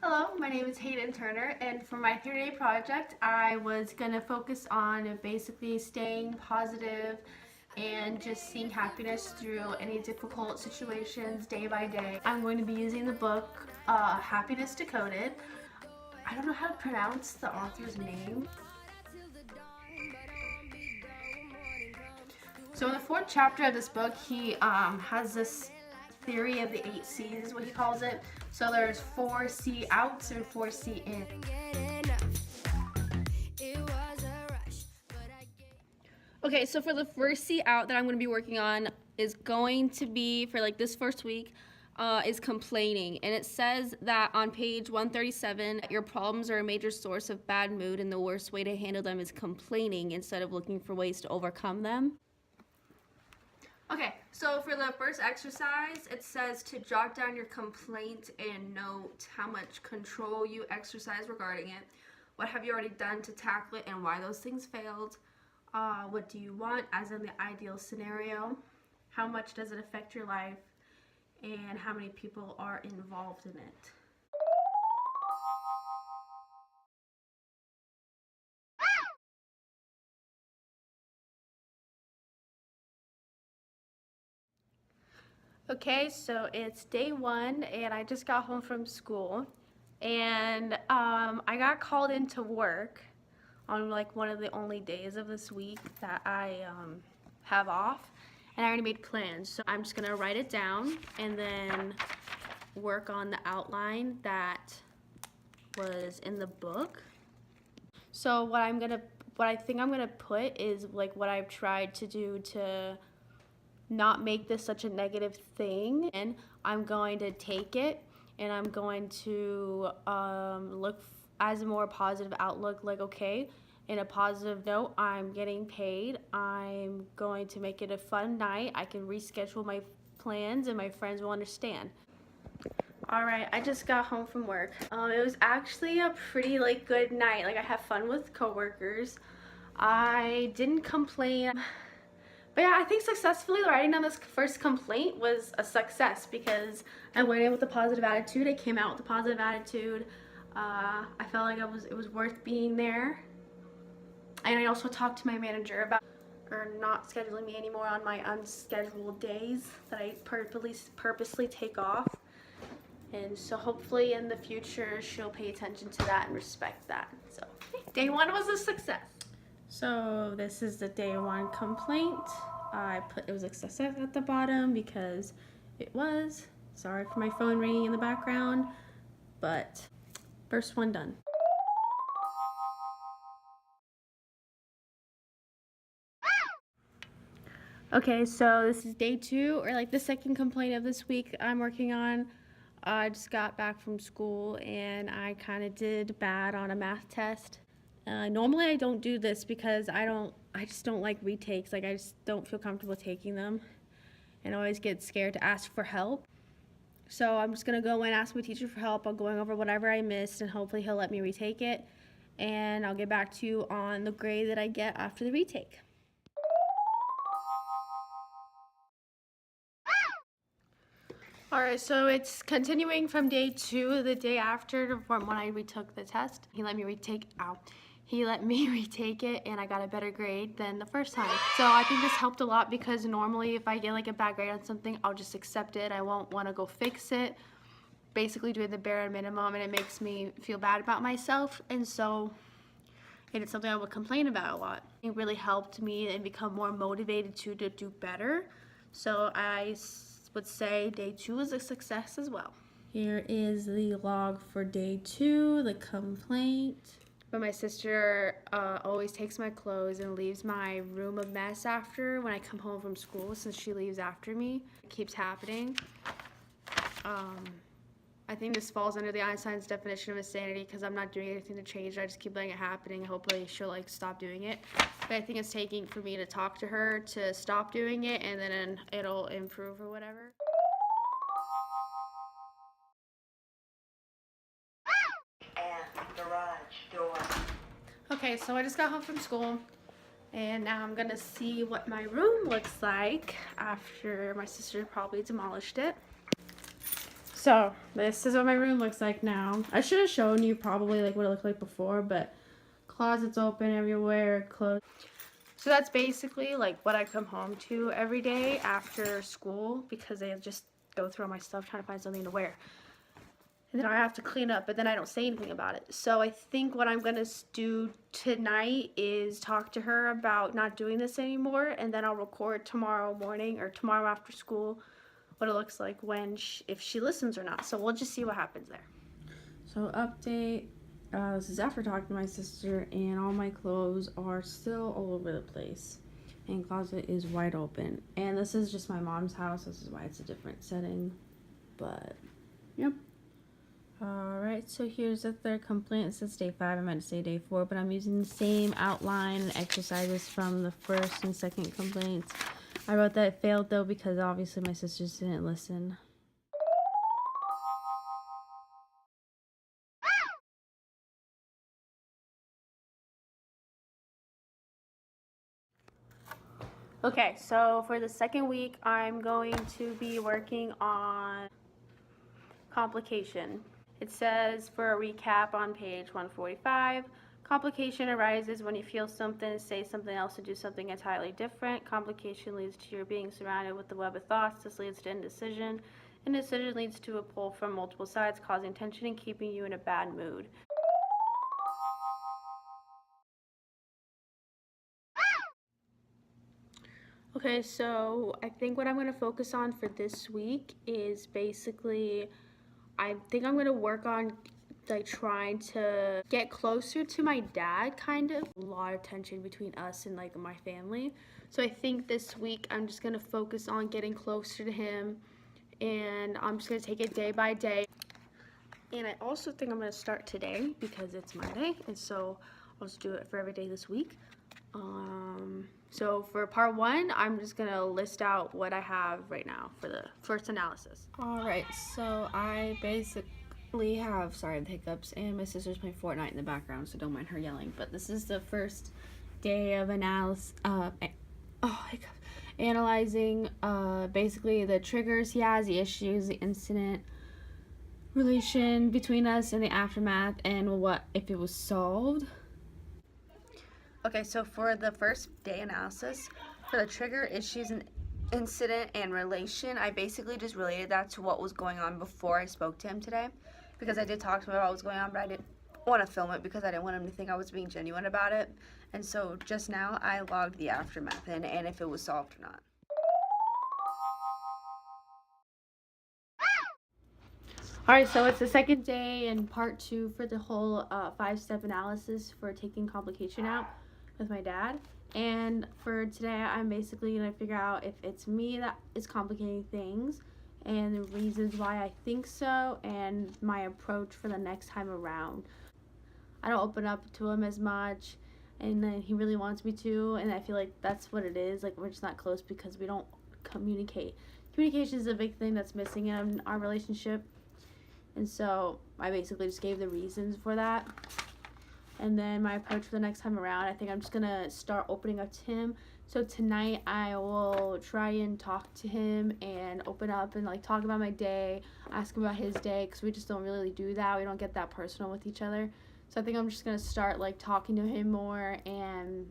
Hello, my name is Hayden Turner, and for my 3-day project, I was going to focus on basically staying positive and just seeing happiness through any difficult situations day by day. I'm going to be using the book Happiness Decoded. I don't know how to pronounce the author's name. So in the 4th chapter of this book, he has this theory of the 8 C's, is what he calls it. So there's 4 C outs and 4 C in. Okay, so for the first C out that I'm going to be working on is going to be, for like this first week, is complaining. And it says that on page 137, your problems are a major source of bad mood and the worst way to handle them is complaining instead of looking for ways to overcome them. Okay, so for the first exercise, it says to jot down your complaint and note how much control you exercise regarding it. What have you already done to tackle it and why those things failed? What do you want as in the ideal scenario? How much does it affect your life? And how many people are involved in it? Okay, so it's day 1 and I just got home from school and I got called into work on like one of the only days of this week that I have off, and I already made plans. So I'm just gonna write it down and then work on the outline that was in the book. So what I think I'm gonna put is like what I've tried to do to not make this such a negative thing, and I'm going to take it and I'm going to look as a more positive outlook, like, okay, in a positive note, I'm getting paid, I'm going to make it a fun night, I can reschedule my plans and my friends will understand. Alright, I just got home from work. It was actually a pretty good night. I had fun with coworkers. I didn't complain. But yeah, I think successfully writing down this first complaint was a success because I went in with a positive attitude. I came out with a positive attitude. I felt like it was worth being there. And I also talked to my manager about her not scheduling me anymore on my unscheduled days that I purposely take off. And so hopefully in the future she'll pay attention to that and respect that. So day 1 was a success. So this is the day 1 complaint. I put it was a success at the bottom because it was. Sorry for my phone ringing in the background, but first one done. Okay, so this is day 2, or the second complaint of this week I'm working on. I just got back from school and I kind of did bad on a math test. Normally I don't do this because I just don't like retakes. I just don't feel comfortable taking them and I always get scared to ask for help. So I'm just gonna go and ask my teacher for help. I'm going over whatever I missed and hopefully he'll let me retake it. And I'll get back to you on the grade that I get after the retake. Alright, so it's continuing from day 2, the day after from when I retook the test. He let me retake it and I got a better grade than the first time. So I think this helped a lot because normally if I get a bad grade on something, I'll just accept it. I won't want to go fix it. Basically doing the bare minimum, and it makes me feel bad about myself, and it's something I would complain about a lot. It really helped me and become more motivated to do better. So I would say day 2 was a success as well. Here is the log for day 2, the complaint. But my sister always takes my clothes and leaves my room a mess after when I come home from school since she leaves after me. It keeps happening. I think this falls under the Einstein's definition of insanity because I'm not doing anything to change it. I just keep letting it happening. Hopefully she'll stop doing it. But I think it's taking for me to talk to her to stop doing it, and then it'll improve or whatever. Okay, so I just got home from school and now I'm gonna see what my room looks like after my sister probably demolished it. So So this is what my room looks like now. I should have shown you probably like what it looked like before, but closets open everywhere, clothes. So that's basically like what I come home to every day after school, because I just go through all my stuff trying to find something to wear. And then I have to clean up, but then I don't say anything about it. So I think what I'm gonna do tonight is talk to her about not doing this anymore, and then I'll record tomorrow morning or tomorrow after school what it looks like if she listens or not. So we'll just see what happens there. So update, this is after talking to my sister, and all my clothes are still all over the place. And closet is wide open. And this is just my mom's house. This is why it's a different setting. But, yep. Alright, so here's the third complaint. It says day 5. I meant to say day 4, but I'm using the same outline and exercises from the first and second complaints. I wrote that it failed though because obviously my sisters didn't listen. Okay, so for the second week, I'm going to be working on complication. It says, for a recap on page 145, complication arises when you feel something, say something else, and do something entirely different. Complication leads to your being surrounded with the web of thoughts. This leads to indecision. Indecision leads to a pull from multiple sides, causing tension and keeping you in a bad mood. Okay, so I think what I'm going to focus on for this week is basically, I think I'm going to work on like trying to get closer to my dad, kind of. A lot of tension between us and like my family. So I think this week I'm just going to focus on getting closer to him, and I'm just going to take it day by day. And I also think I'm going to start today because it's Monday, and so I'll just do it for every day this week. So for part 1, I'm just gonna list out what I have right now for the first analysis. Alright, so I basically have, sorry the hiccups, and my sister's playing Fortnite in the background, so don't mind her yelling, but this is the first day of analyzing basically the triggers he has, the issues, the incident, relation between us, and the aftermath, and what if it was solved. Okay, so for the first day analysis, for the trigger, issues, and incident, and relation, I basically just related that to what was going on before I spoke to him today, because I did talk to him about what was going on, but I didn't want to film it because I didn't want him to think I was being genuine about it. And so just now I logged the aftermath in and if it was solved or not. Alright, so it's the second day and part 2 for the whole 5-step analysis for taking complication out with my dad. And for today, I'm basically going to figure out if it's me that is complicating things and the reasons why I think so and my approach for the next time around. I don't open up to him as much, and then he really wants me to, and I feel like that's what it is. Like, we're just not close because we don't communicate. Communication is a big thing that's missing in our relationship. And so I basically just gave the reasons for that. And then my approach for the next time around, I think I'm just going to start opening up to him. So tonight I will try and talk to him and open up and like talk about my day, ask him about his day, because we just don't really do that. We don't get that personal with each other. So I think I'm just going to start like talking to him more and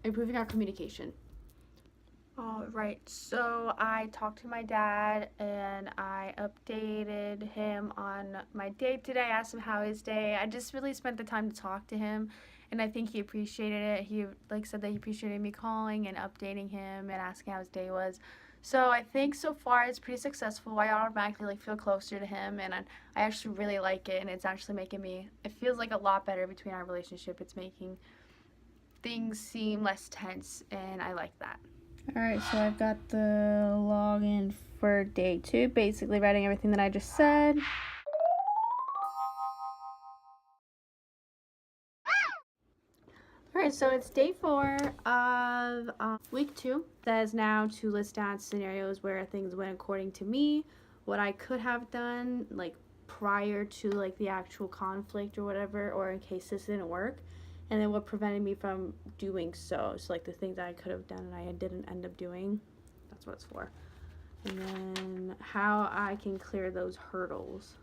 improving our communication. Alright, so I talked to my dad and I updated him on my day today. I asked him how his day. I just really spent the time to talk to him, and I think he appreciated it. He like said that he appreciated me calling and updating him and asking how his day was. So I think so far it's pretty successful. I automatically like feel closer to him, and I actually really like it, and it's actually making me, it feels like a lot better between our relationship. It's making things seem less tense, and I like that. Alright, so I've got the login for day 2, basically writing everything that I just said. Alright, so it's day 4 of week 2. That is now to list down scenarios where things went according to me, what I could have done, like prior to like the actual conflict or whatever, or in case this didn't work, and then what prevented me from doing so. So like the things that I could have done and I didn't end up doing. That's what it's for. and then how I can clear those hurdles.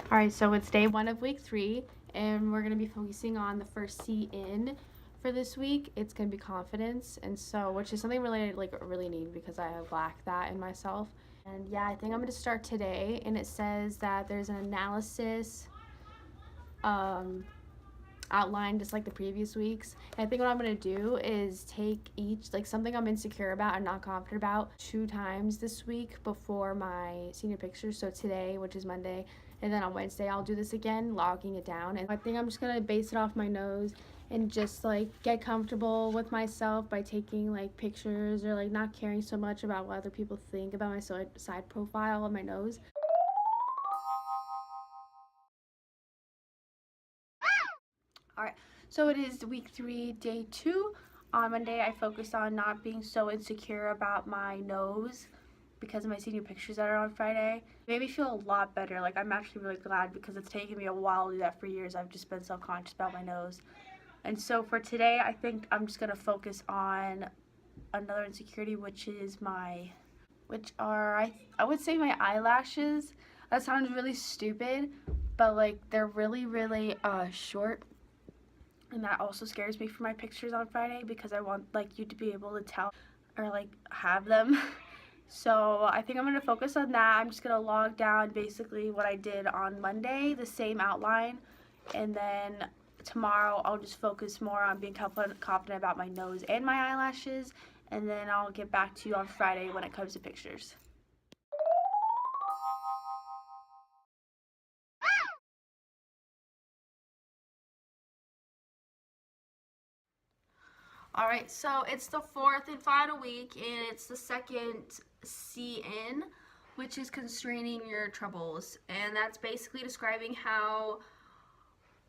All right, so it's day 1 of week 3, and we're gonna be focusing on the first C in for this week. It's gonna be confidence, and so which is something really really need because I lack that in myself. And yeah, I think I'm gonna start today, and it says that there's an analysis outline just like the previous weeks. And I think what I'm gonna do is take each something I'm insecure about and not confident about 2 times this week before my senior pictures. So today, which is Monday, and then on Wednesday I'll do this again, logging it down. And I think I'm just gonna base it off my nose and just get comfortable with myself by taking pictures or not caring so much about what other people think about my side profile of my nose. All right, so it is week 3, day 2. On Monday, I focused on not being so insecure about my nose because of my senior pictures that are on Friday. It made me feel a lot better. I'm actually really glad because it's taken me a while to do that. For years, I've just been self-conscious about my nose. And so for today, I think I'm just gonna focus on another insecurity, which are I would say my eyelashes. That sounds really stupid, but they're really short. And that also scares me for my pictures on Friday because I want you to be able to tell or have them. So I think I'm going to focus on that. I'm just going to log down basically what I did on Monday, the same outline, and then tomorrow I'll just focus more on being confident about my nose and my eyelashes, and then I'll get back to you on Friday when it comes to pictures. All right, so it's the 4th and final week, and it's the second C in, which is constraining your troubles. And that's basically describing how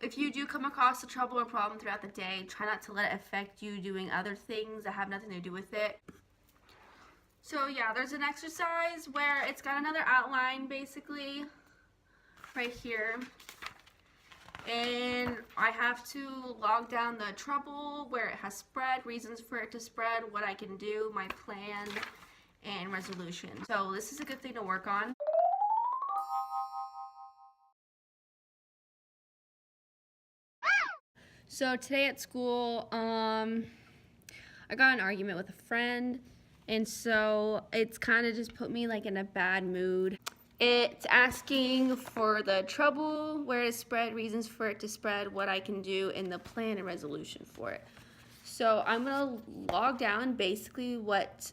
if you do come across a trouble or problem throughout the day, try not to let it affect you doing other things that have nothing to do with it. So yeah, there's an exercise where it's got another outline basically right here. And I have to log down the trouble, where it has spread, reasons for it to spread, what I can do, my plan, and resolution. So this is a good thing to work on. So today at school, I got an argument with a friend, and so it's kind of just put me in a bad mood. It's asking for the trouble, where it spread, reasons for it to spread, what I can do, and the plan and resolution for it. So I'm gonna log down basically what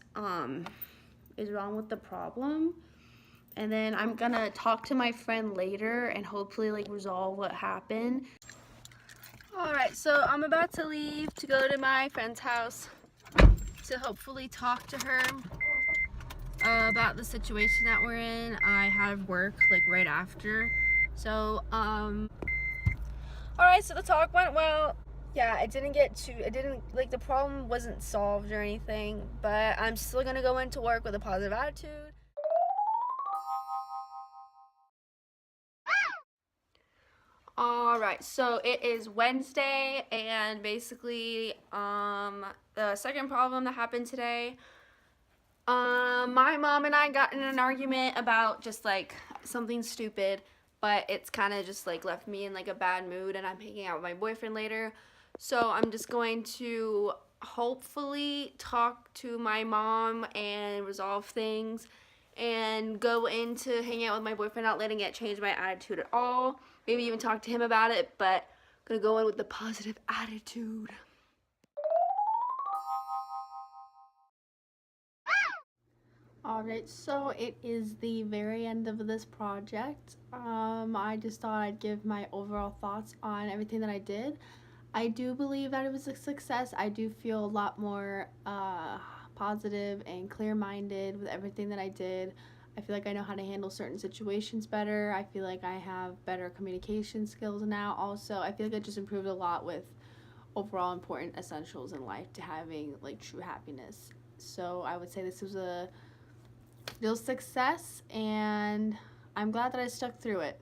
is wrong with the problem, and then I'm gonna talk to my friend later and hopefully resolve what happened. All right, so I'm about to leave to go to my friend's house to hopefully talk to her about the situation that we're in. I have work right after. So all right, so the talk went well. Yeah, the problem wasn't solved or anything, but I'm still gonna go into work with a positive attitude. All right, so it is Wednesday, and basically the second problem that happened today, my mom and I got in an argument about just something stupid, but it's kind of just left me in a bad mood, and I'm hanging out with my boyfriend later. So I'm just going to hopefully talk to my mom and resolve things and go into hanging out with my boyfriend, not letting it change my attitude at all. Maybe even talk to him about it, but I'm gonna go in with the positive attitude. Alright, so it is the very end of this project. I just thought I'd give my overall thoughts on everything that I did. I do believe that it was a success. I do feel a lot more positive and clear-minded with everything that I did. I feel like I know how to handle certain situations better. I feel like I have better communication skills now. Also, I feel like I just improved a lot with overall important essentials in life to having true happiness. So I would say this was a real success, and I'm glad that I stuck through it.